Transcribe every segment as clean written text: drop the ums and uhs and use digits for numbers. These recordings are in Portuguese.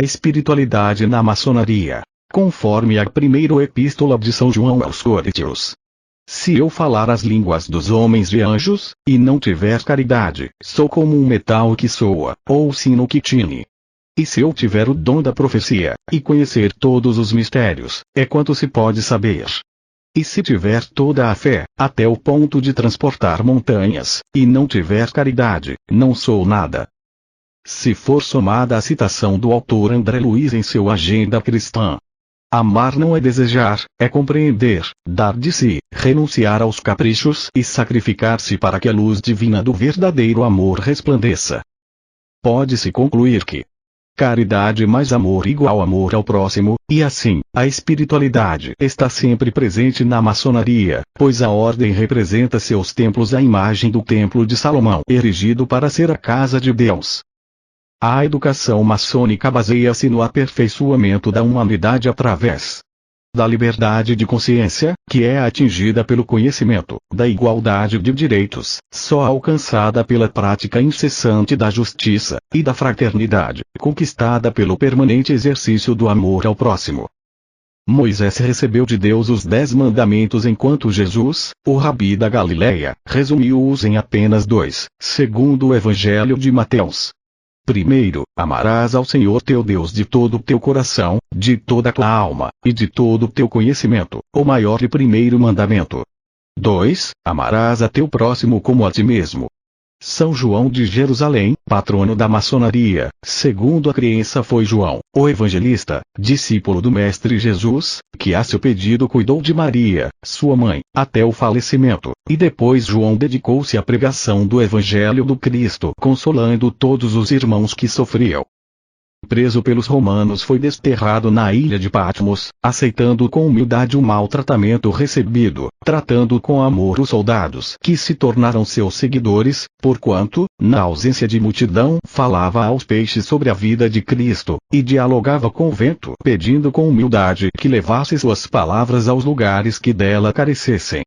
A espiritualidade na maçonaria. Conforme a primeira epístola de São João aos Coríntios. Se eu falar as línguas dos homens e anjos, e não tiver caridade, sou como um metal que soa, ou sino que tine. E se eu tiver o dom da profecia, e conhecer todos os mistérios, é quanto se pode saber. E se tiver toda a fé, até o ponto de transportar montanhas, e não tiver caridade, não sou nada. Se for somada a citação do autor André Luiz em seu Agenda Cristã. Amar não é desejar, é compreender, dar de si, renunciar aos caprichos e sacrificar-se para que a luz divina do verdadeiro amor resplandeça. Pode-se concluir que caridade mais amor igual amor ao próximo, e assim, a espiritualidade está sempre presente na maçonaria, pois a ordem representa seus templos à imagem do Templo de Salomão, erigido para ser a casa de Deus. A educação maçônica baseia-se no aperfeiçoamento da humanidade através da liberdade de consciência, que é atingida pelo conhecimento, da igualdade de direitos, só alcançada pela prática incessante da justiça, e da fraternidade, conquistada pelo permanente exercício do amor ao próximo. Moisés recebeu de Deus os 10 mandamentos enquanto Jesus, o Rabi da Galileia, resumiu-os em apenas 2, segundo o Evangelho de Mateus. Primeiro, amarás ao Senhor teu Deus de todo o teu coração, de toda a tua alma, e de todo o teu conhecimento, o maior e primeiro mandamento. 2. Amarás a teu próximo como a ti mesmo. São João de Jerusalém, patrono da maçonaria, segundo a crença foi João, o evangelista, discípulo do Mestre Jesus, que a seu pedido cuidou de Maria, sua mãe, até o falecimento, e depois João dedicou-se à pregação do Evangelho do Cristo, consolando todos os irmãos que sofriam. Preso pelos romanos, foi desterrado na ilha de Patmos, aceitando com humildade o maltratamento recebido, tratando com amor os soldados que se tornaram seus seguidores, porquanto, na ausência de multidão, falava aos peixes sobre a vida de Cristo, e dialogava com o vento, pedindo com humildade que levasse suas palavras aos lugares que dela carecessem.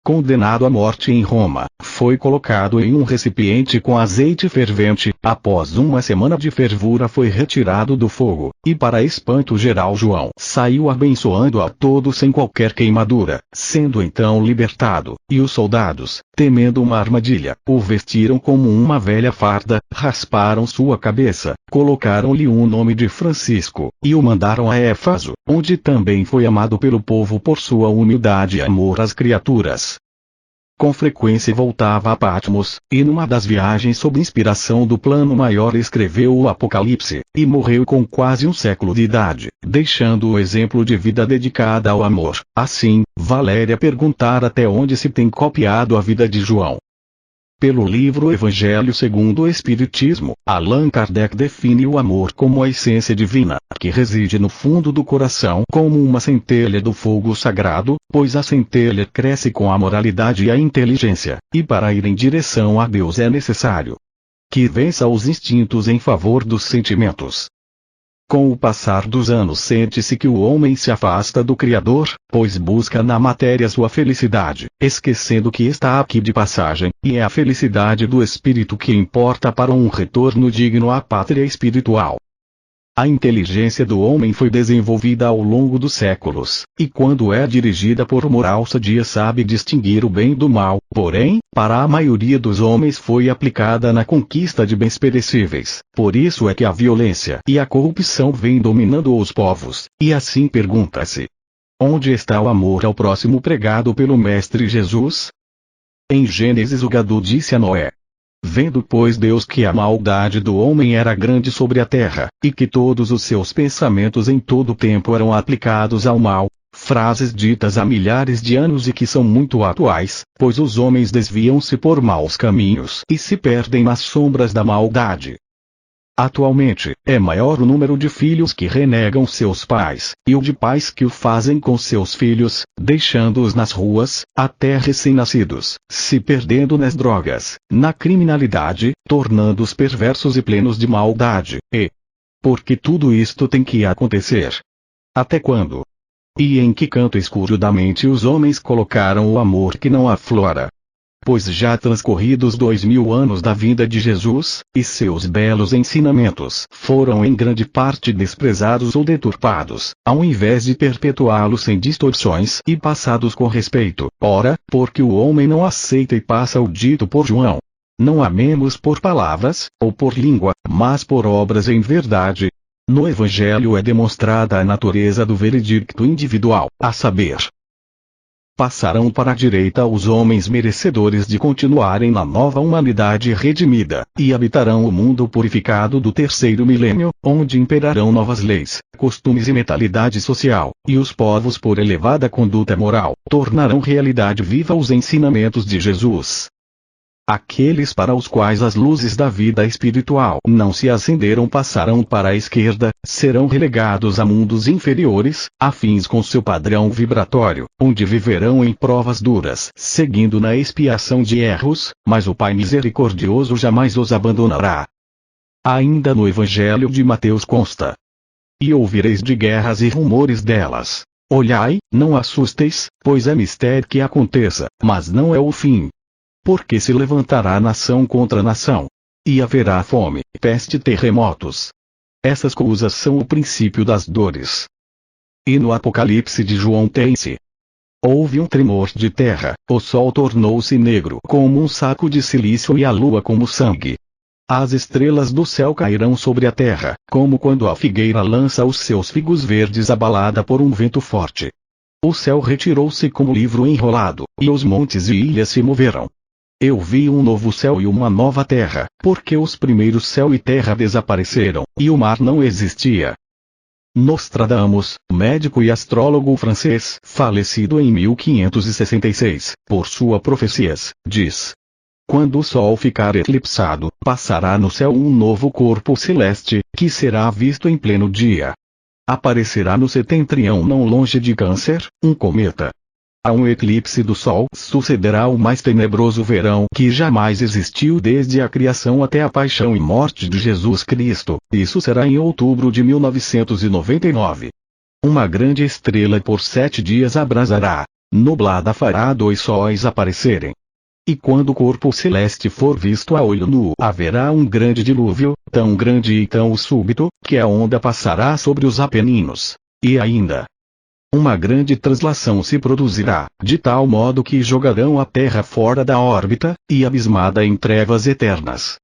Condenado à morte em Roma, foi colocado em um recipiente com azeite fervente, após uma semana de fervura foi retirado do fogo, e para espanto geral João saiu abençoando a todos sem qualquer queimadura, sendo então libertado, e os soldados, temendo uma armadilha, o vestiram como uma velha farda, rasparam sua cabeça, colocaram-lhe o nome de Francisco, e o mandaram a Éfaso, onde também foi amado pelo povo por sua humildade e amor às criaturas. Com frequência voltava a Patmos, e numa das viagens sob inspiração do plano maior escreveu o Apocalipse, e morreu com quase um século de idade, deixando o exemplo de vida dedicada ao amor. Assim, Valéria perguntar até onde se tem copiado a vida de João. Pelo livro Evangelho segundo o Espiritismo, Allan Kardec define o amor como a essência divina, que reside no fundo do coração como uma centelha do fogo sagrado, pois a centelha cresce com a moralidade e a inteligência, e para ir em direção a Deus é necessário que vença os instintos em favor dos sentimentos. Com o passar dos anos sente-se que o homem se afasta do Criador, pois busca na matéria sua felicidade, esquecendo que está aqui de passagem, e é a felicidade do espírito que importa para um retorno digno à pátria espiritual. A inteligência do homem foi desenvolvida ao longo dos séculos, e quando é dirigida por moral sadia sabe distinguir o bem do mal, porém, para a maioria dos homens foi aplicada na conquista de bens perecíveis. Por isso é que a violência e a corrupção vêm dominando os povos, e assim pergunta-se: onde está o amor ao próximo pregado pelo Mestre Jesus? Em Gênesis o gado disse a Noé: vendo pois Deus que a maldade do homem era grande sobre a terra, e que todos os seus pensamentos em todo o tempo eram aplicados ao mal, frases ditas há milhares de anos e que são muito atuais, pois os homens desviam-se por maus caminhos e se perdem nas sombras da maldade. Atualmente, é maior o número de filhos que renegam seus pais, e o de pais que o fazem com seus filhos, deixando-os nas ruas, até recém-nascidos, se perdendo nas drogas, na criminalidade, tornando-os perversos e plenos de maldade, e porque tudo isto tem que acontecer? Até quando? E em que canto escuro da mente os homens colocaram o amor que não aflora? pois já transcorridos 2000 anos da vinda de Jesus, e seus belos ensinamentos foram em grande parte desprezados ou deturpados, ao invés de perpetuá-los sem distorções e passados com respeito. Ora, porque o homem não aceita e passa o dito por João: não amemos por palavras, ou por língua, mas por obras em verdade. No Evangelho é demonstrada a natureza do veredicto individual, a saber, passarão para a direita os homens merecedores de continuarem na nova humanidade redimida, e habitarão o mundo purificado do terceiro milênio, onde imperarão novas leis, costumes e mentalidade social, e os povos por elevada conduta moral, tornarão realidade viva os ensinamentos de Jesus. Aqueles para os quais as luzes da vida espiritual não se acenderam passarão para a esquerda, serão relegados a mundos inferiores, afins com seu padrão vibratório, onde viverão em provas duras, seguindo na expiação de erros, mas o Pai misericordioso jamais os abandonará. Ainda no Evangelho de Mateus consta: e ouvireis de guerras e rumores delas. Olhai, não assusteis, pois é mistério que aconteça, mas não é o fim. Porque se levantará nação contra nação, e haverá fome, peste e terremotos. Essas coisas são o princípio das dores. E no Apocalipse de João tem-se: houve um tremor de terra, o sol tornou-se negro como um saco de silício e a lua como sangue. As estrelas do céu cairão sobre a terra, como quando a figueira lança os seus figos verdes abalada por um vento forte. O céu retirou-se como livro enrolado, e os montes e ilhas se moveram. Eu vi um novo céu e uma nova terra, porque os primeiros céu e terra desapareceram, e o mar não existia. Nostradamus, médico e astrólogo francês, falecido em 1566, por suas profecias, diz: quando o Sol ficar eclipsado, passará no céu um novo corpo celeste, que será visto em pleno dia. Aparecerá no setentrião não longe de Câncer, um cometa. A um eclipse do Sol sucederá o mais tenebroso verão que jamais existiu desde a criação até a paixão e morte de Jesus Cristo. Isso será em outubro de 1999. Uma grande estrela por 7 dias abrasará. Nublada fará 2 sóis aparecerem. E quando o corpo celeste for visto a olho nu, haverá um grande dilúvio, tão grande e tão súbito, que a onda passará sobre os Apeninos. E ainda, uma grande translação se produzirá, de tal modo que jogarão a Terra fora da órbita, e abismada em trevas eternas.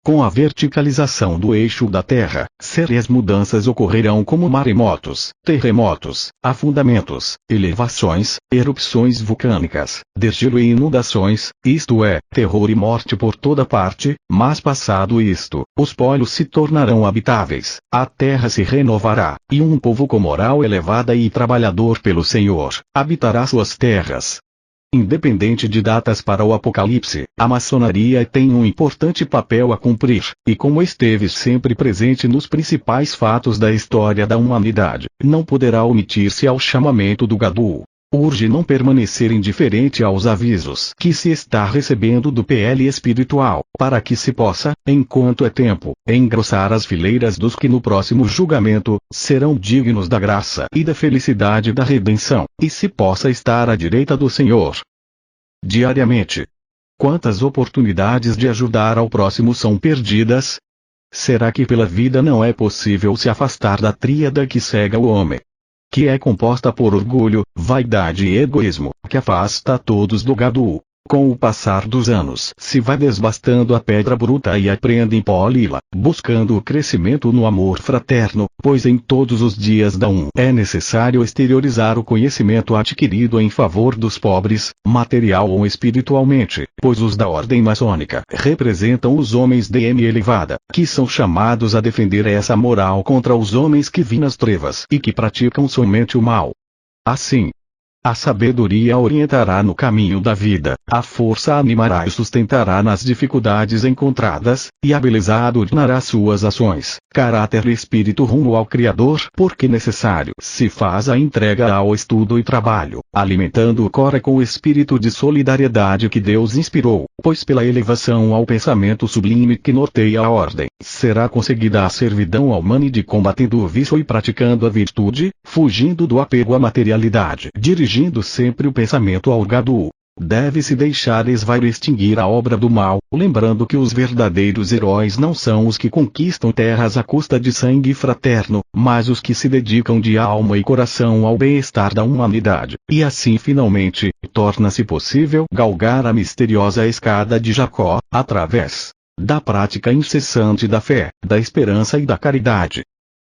Com a verticalização do eixo da Terra, sérias mudanças ocorrerão como maremotos, terremotos, afundamentos, elevações, erupções vulcânicas, degelo e inundações, isto é, terror e morte por toda parte, mas passado isto, os polos se tornarão habitáveis, a Terra se renovará, e um povo com moral elevada e trabalhador pelo Senhor, habitará suas terras. Independente de datas para o Apocalipse, a maçonaria tem um importante papel a cumprir, e como esteve sempre presente nos principais fatos da história da humanidade, não poderá omitir-se ao chamamento do Gadu. Urge não permanecer indiferente aos avisos que se está recebendo do PL espiritual, para que se possa, enquanto é tempo, engrossar as fileiras dos que no próximo julgamento serão dignos da graça e da felicidade da redenção, e se possa estar à direita do Senhor. Diariamente, quantas oportunidades de ajudar ao próximo são perdidas? Será que pela vida não é possível se afastar da tríada que cega o homem? Que é composta por orgulho, vaidade e egoísmo, que afasta todos do Gadu. Com o passar dos anos, se vai desbastando a pedra bruta e aprende em pó lila, buscando o crescimento no amor fraterno, pois em todos os dias da é necessário exteriorizar o conhecimento adquirido em favor dos pobres, material ou espiritualmente, pois os da ordem maçônica representam os homens de M elevada, que são chamados a defender essa moral contra os homens que vivem nas trevas e que praticam somente o mal. Assim, a sabedoria orientará no caminho da vida, a força animará e sustentará nas dificuldades encontradas, e a beleza adornará suas ações, caráter e espírito rumo ao Criador, porque necessário se faz a entrega ao estudo e trabalho, alimentando o cora com o espírito de solidariedade que Deus inspirou, pois pela elevação ao pensamento sublime que norteia a ordem, será conseguida a servidão ao humana combatendo o vício e praticando a virtude, fugindo do apego à materialidade, dirigindo sempre o pensamento ao Gadu. Deve-se deixar esvair e extinguir a obra do mal, lembrando que os verdadeiros heróis não são os que conquistam terras à custa de sangue fraterno, mas os que se dedicam de alma e coração ao bem-estar da humanidade. E assim finalmente, torna-se possível galgar a misteriosa escada de Jacó, através da prática incessante da fé, da esperança e da caridade.